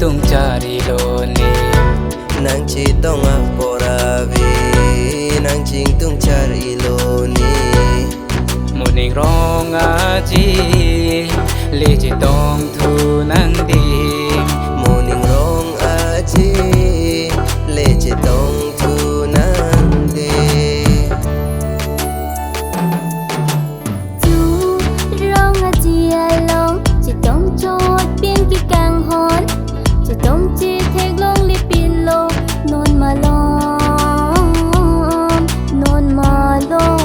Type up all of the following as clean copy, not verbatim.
tung cari lo ni nang citong aporavi nang tung cari lo ni muning rong aji le citong tu nang di muning rong aji le citong tu nang di chú rong aji along citong chốt biên ki càng hòn citong chi thek long li pin lo non ma lom non ma lom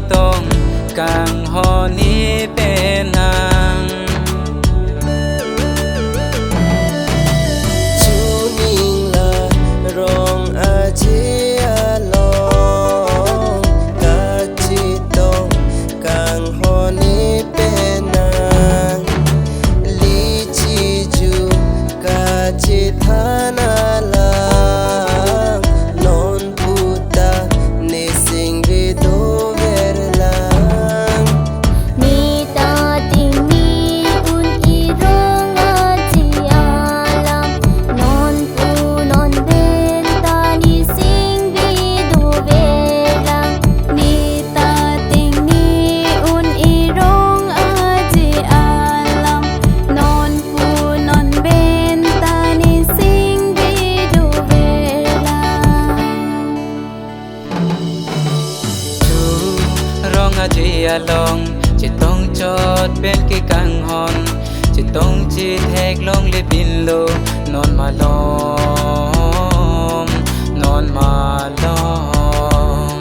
tong kang ho niเป็นนางจูนิงลารองอาเจียลองกาจิตองกังฮอนีเป็นนางลีจิจูกาจิทานาลานอนพุตาเนสิงวิโดจีลองจะต้องจอดเป็นกีกังฮอนจะต้องจีแทกลงลิบินโลนอนมาลอมนอนมาลอม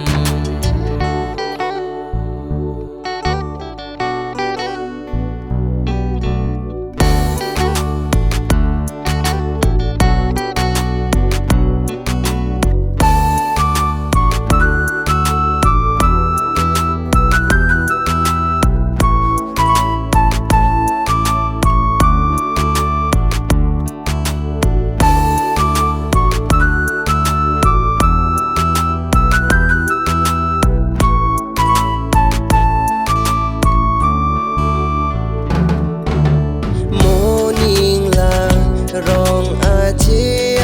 รองอาเจีย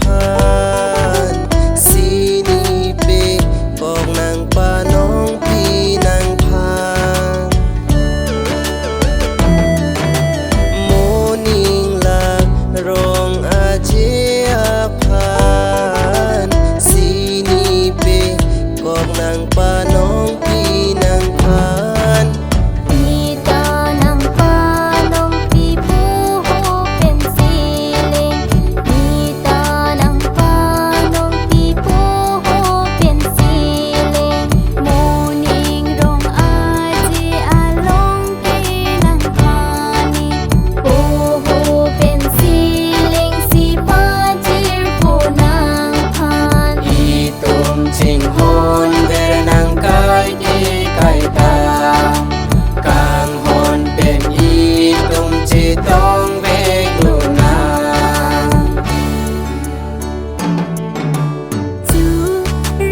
ผ่านสีนีเปบอกนางป้าน้องพี่นางพานโมนิงลารองอาเจียผ่านสีนีเปบอกนางป้าน้องพี่นางพานจิงฮอนเวรนางกายที่ไก่ตากางฮอนเป็นอีตุมจิต้องเวกุนาจู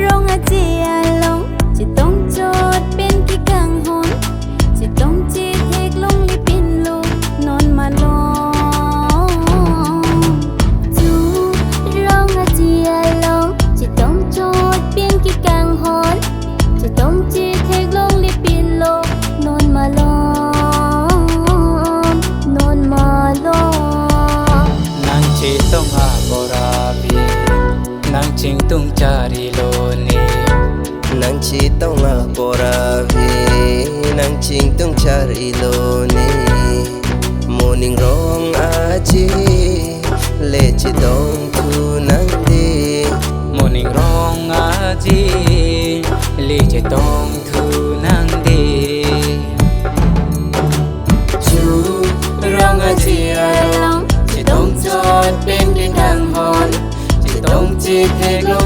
รองอาเจียลงจะต้องจอดเป็นกีกังฮอนจะต้องจีเทกลงลิปินโลนอนมาลองจูรองอาเจียลงจะต้องจอดเป็นกีกังฮอนจะต้องจีเทกลงลิปินโลนอนมาลองนอนมาลองนางจีต้องอาโบราบีนางจิงตุงจารีโลนีนางจีต้องอาโบราวีนางจิงต้องจารีโลนีโมนิงร้องอาจีเลจิต้องทูนังดีโมนิงร้องอาจีลีจะต้องทูนังดีจูรองอาเจียลงจะต้องจอดเป็นกีกังฮอนจะต้องจีเทกลง